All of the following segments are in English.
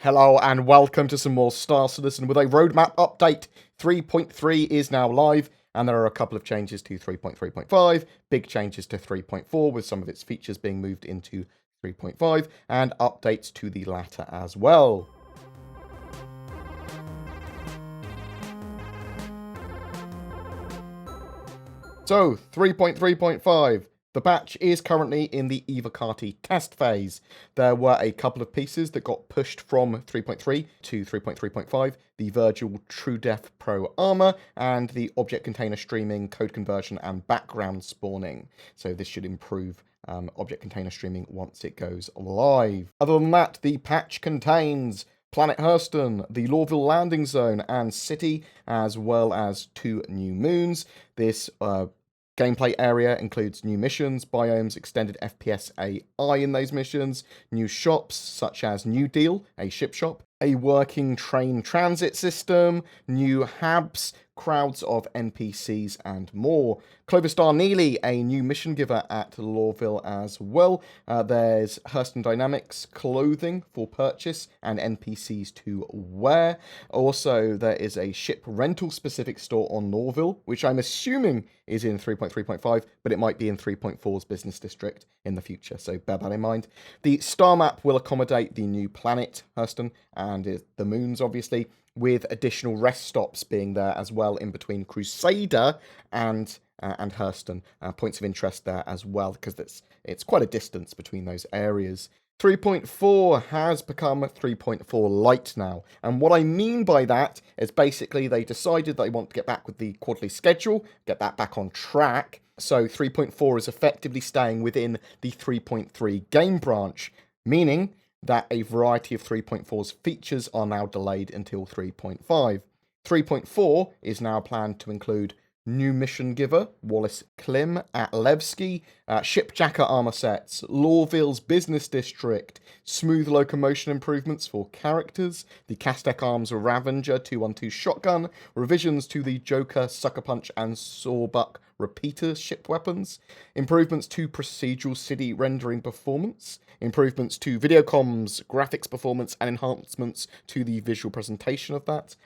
Hello and welcome to some more Star Citizen with a roadmap update. 3.3 is now live, and there are a couple of changes to 3.3.5, big changes to 3.4 with some of its features being moved into 3.5, and updates to the latter as well. So, 3.3.5. The patch is currently in the Evocati test phase. There were a couple of pieces that got pushed from 3.3 to 3.3.5, the Virgil True Depth Pro armor, and the object container streaming, code conversion, and background spawning. So this should improve object container streaming once it goes live. Other than that, the patch contains Planet Hurston, the Lorville Landing Zone and City, as well as 2 new moons. This gameplay area includes new missions, biomes, extended FPS AI in those missions, new shops such as New Deal, a ship shop, a working train transit system, new HABs, crowds of NPCs, and more. Clover Star Neely, a new mission giver at Lorville as well. There's Hurston Dynamics clothing for purchase and NPCs to wear. Also, there is a ship rental specific store on Lorville, which I'm assuming is in 3.3.5, but it might be in 3.4's business district in the future, so bear that in mind. The star map will accommodate the new planet, Hurston, and the moons, obviously, with additional rest stops being there as well in between Crusader and Hurston. Points of interest there as well, because it's quite a distance between those areas. 3.4 has become 3.4 Lite now, and what I mean by that is basically they decided they want to get back with the quarterly schedule, get that back on track, so 3.4 is effectively staying within the 3.3 game branch, meaning that a variety of 3.4's features are now delayed until 3.5. 3.4 is now planned to include new mission giver, Wallace Klim at Levski, shipjacker armor sets, Lorville's business district, smooth locomotion improvements for characters, the Castek Arms Ravager 212 shotgun, revisions to the Joker, Sucker Punch, and Sawbuck repeater ship weapons, improvements to procedural city rendering performance, improvements to video comms, graphics performance, and enhancements to the visual presentation of that.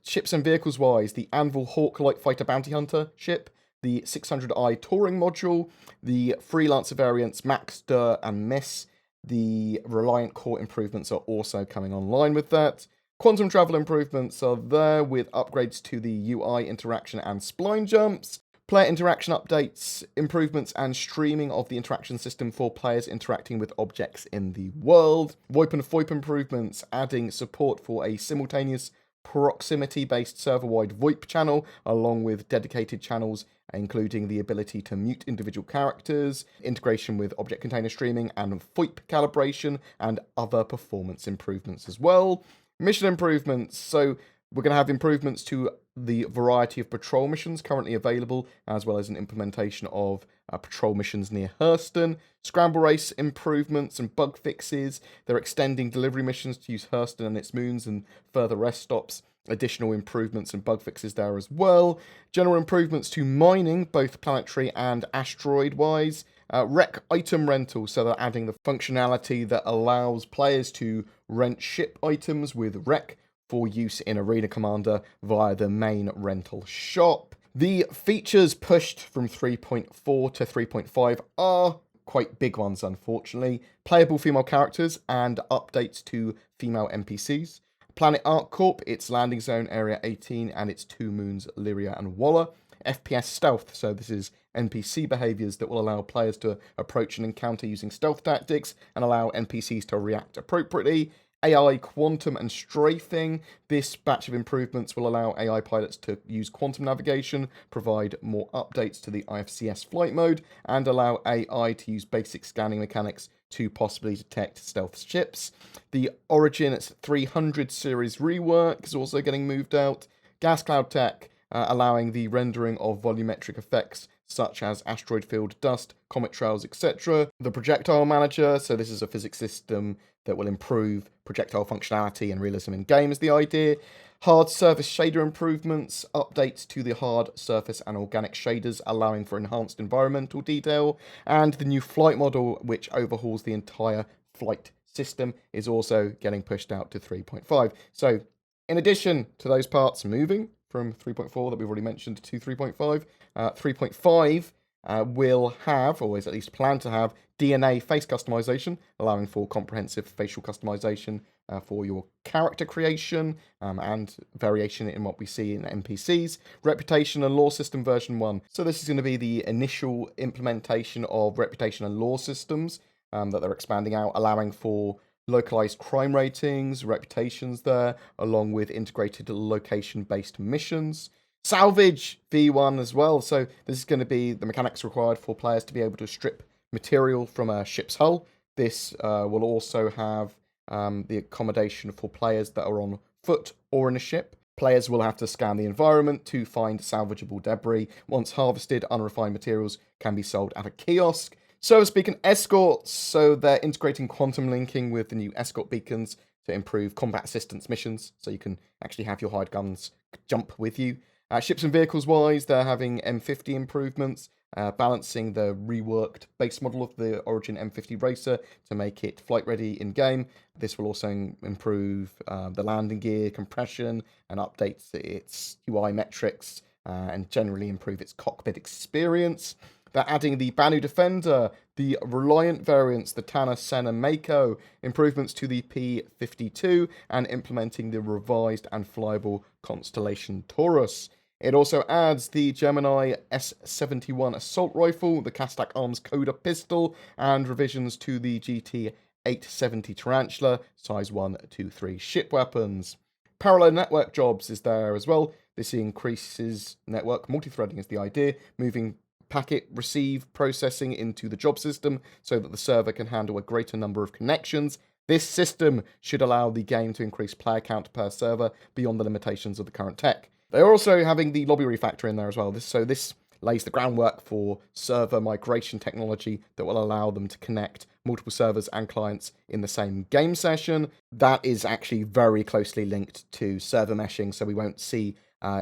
Ships and vehicles wise, the Anvil Hawk Light Fighter Bounty Hunter ship, the 600i Touring module, the Freelancer variants Maxter and Miss, the Reliant Core improvements are also coming online with that. Quantum travel improvements are there with upgrades to the UI interaction and spline jumps. Player interaction updates, improvements and streaming of the interaction system for players interacting with objects in the world. VoIP and FOIP improvements, adding support for a simultaneous proximity-based server-wide VoIP channel, along with dedicated channels, including the ability to mute individual characters, integration with object container streaming, and FOIP calibration, and other performance improvements as well. Mission improvements, so we're going to have improvements to the variety of patrol missions currently available, as well as an implementation of patrol missions near Hurston. Scramble race improvements and bug fixes. They're extending delivery missions to use Hurston and its moons and further rest stops. Additional improvements and bug fixes there as well. General improvements to mining, both planetary and asteroid-wise. Rec item rental, so they're adding the functionality that allows players to rent ship items with rec for use in Arena Commander via the main rental shop. The features pushed from 3.4 to 3.5 are quite big ones, unfortunately. Playable female characters and updates to female NPCs. Planet ArcCorp, its landing zone Area 18 and its 2 moons Lyria and Waller. FPS stealth, so this is NPC behaviors that will allow players to approach an encounter using stealth tactics and allow NPCs to react appropriately. AI, quantum, and strafing. This batch of improvements will allow AI pilots to use quantum navigation, provide more updates to the IFCS flight mode, and allow AI to use basic scanning mechanics to possibly detect stealth ships. The Origin 300 series rework is also getting moved out. Gas cloud tech, allowing the rendering of volumetric effects such as asteroid field dust, comet trails, etc. The projectile manager, so this is a physics system that will improve projectile functionality and realism in game is the idea. Hard surface shader improvements, updates to the hard surface and organic shaders allowing for enhanced environmental detail, and the new flight model which overhauls the entire flight system is also getting pushed out to 3.5. So in addition to those parts moving from 3.4 that we've already mentioned to 3.5, 3.5 will have, or is at least planned to have, DNA face customization, allowing for comprehensive facial customization for your character creation and variation in what we see in NPCs. Reputation and Law System version 1. So this is going to be the initial implementation of reputation and law systems that they're expanding out, allowing for localized crime ratings, reputations there, along with integrated location-based missions. Salvage V1 as well. So this is going to be the mechanics required for players to be able to strip material from a ship's hull. This will also have the accommodation for players that are on foot or in a ship. Players will have to scan the environment to find salvageable debris. Once harvested, unrefined materials can be sold at a kiosk. So speaking escorts, so they're integrating quantum linking with the new escort beacons to improve combat assistance missions, so you can actually have your hired guns jump with you. Ships and vehicles wise, they're having M50 improvements, balancing the reworked base model of the Origin M50 Racer to make it flight ready in game. This will also improve the landing gear compression and updates its UI metrics and generally improve its cockpit experience. They're adding the Banu Defender, the Reliant variants, the Tana, Sen, and Mako, improvements to the P-52, and implementing the revised and flyable Constellation Taurus. It also adds the Gemini S71 assault rifle, the Kastak Arms Coda pistol, and revisions to the GT-870 Tarantula, size 1, 2, 3 ship weapons. Parallel network jobs is there as well. This increases network multi-threading is the idea, moving packet receive processing into the job system so that the server can handle a greater number of connections. This system should allow the game to increase player count per server beyond the limitations of the current tech. They're also having the lobby refactor in there as well. This lays the groundwork for server migration technology that will allow them to connect multiple servers and clients in the same game session. That is actually very closely linked to server meshing, so we won't see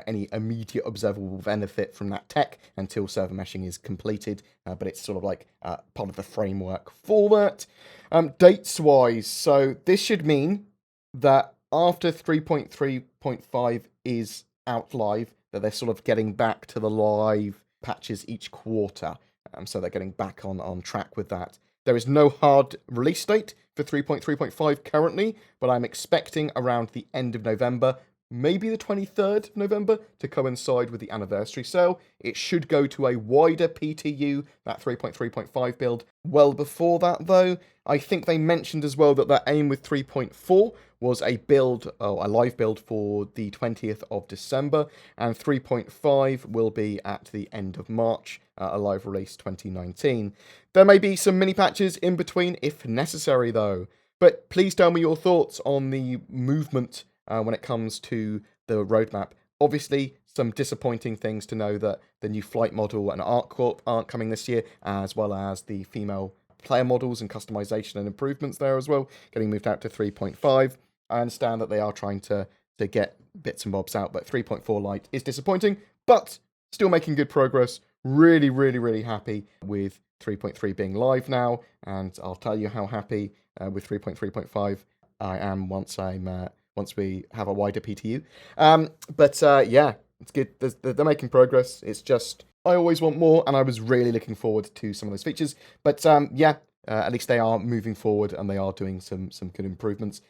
any immediate observable benefit from that tech until server meshing is completed, but it's sort of like part of the framework for that. Dates-wise, so this should mean that after 3.3.5 is out live, that they're sort of getting back to the live patches each quarter, so they're getting back on track with that. There is no hard release date for 3.3.5 currently, but I'm expecting around the end of November, maybe the 23rd of November, to coincide with the anniversary sale. It should go to a wider PTU, that 3.3.5 build, well before that though. I think they mentioned as well that their aim with 3.4 was a live build for the 20th of December, and 3.5 will be at the end of March, a live release 2019. There may be some mini patches in between if necessary though, but please tell me your thoughts on the movement when it comes to the roadmap. Obviously, some disappointing things to know that the new flight model and ArcCorp aren't coming this year, as well as the female player models and customization and improvements there as well, getting moved out to 3.5. I understand that they are trying to get bits and bobs out, but 3.4 Lite is disappointing, but still making good progress. Really, really, really happy with 3.3 being live now, and I'll tell you how happy with 3.3.5 I am once we have a wider PTU. Yeah, it's good. They're making progress. It's just, I always want more, and I was really looking forward to some of those features. But at least they are moving forward, and they are doing some good improvements.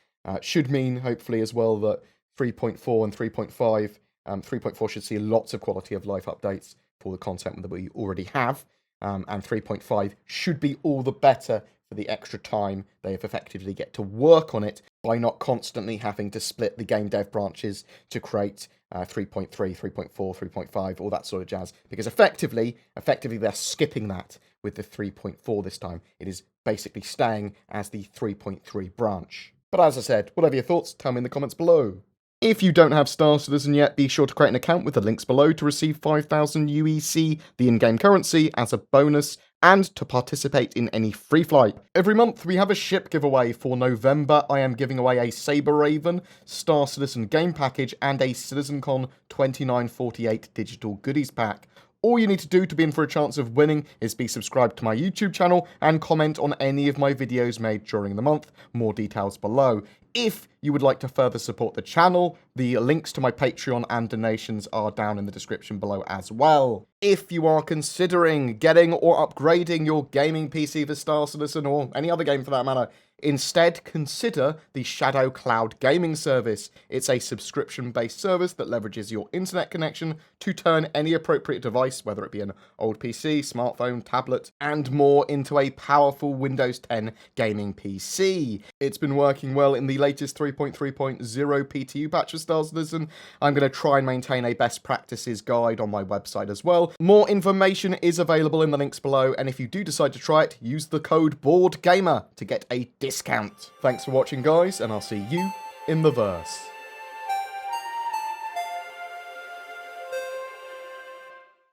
Should mean, hopefully, as well, that 3.4 and 3.5, 3.4 should see lots of quality of life updates for the content that we already have. And 3.5 should be all the better for the extra time they have effectively get to work on it by not constantly having to split the game dev branches to create 3.3, 3.4, 3.5, all that sort of jazz. Because effectively they're skipping that with the 3.4 this time. It is basically staying as the 3.3 branch. But as I said, whatever your thoughts, tell me in the comments below. If you don't have Star Citizen yet, be sure to create an account with the links below to receive 5,000 UEC, the in-game currency, as a bonus, and to participate in any free flight. Every month we have a ship giveaway. For November, I am giving away a Saber Raven, Star Citizen game package, and a CitizenCon 2948 digital goodies pack. All you need to do to be in for a chance of winning is be subscribed to my YouTube channel and comment on any of my videos made during the month. More details below. If you would like to further support the channel, the links to my Patreon and donations are down in the description below as well. If you are considering getting or upgrading your gaming PC for Star Citizen or any other game for that matter, instead consider the Shadow Cloud gaming service. It's a subscription-based service that leverages your internet connection to turn any appropriate device, whether it be an old PC, smartphone, tablet, and more, into a powerful Windows 10 gaming PC. It's been working well in the latest 3.3.0 PTU patch of Star Citizen. I'm going to try and maintain a best practices guide on my website as well. More information is available in the links below, and if you do decide to try it, use the code BoredGamer to get a discount. Thanks for watching, guys, and I'll see you in the verse.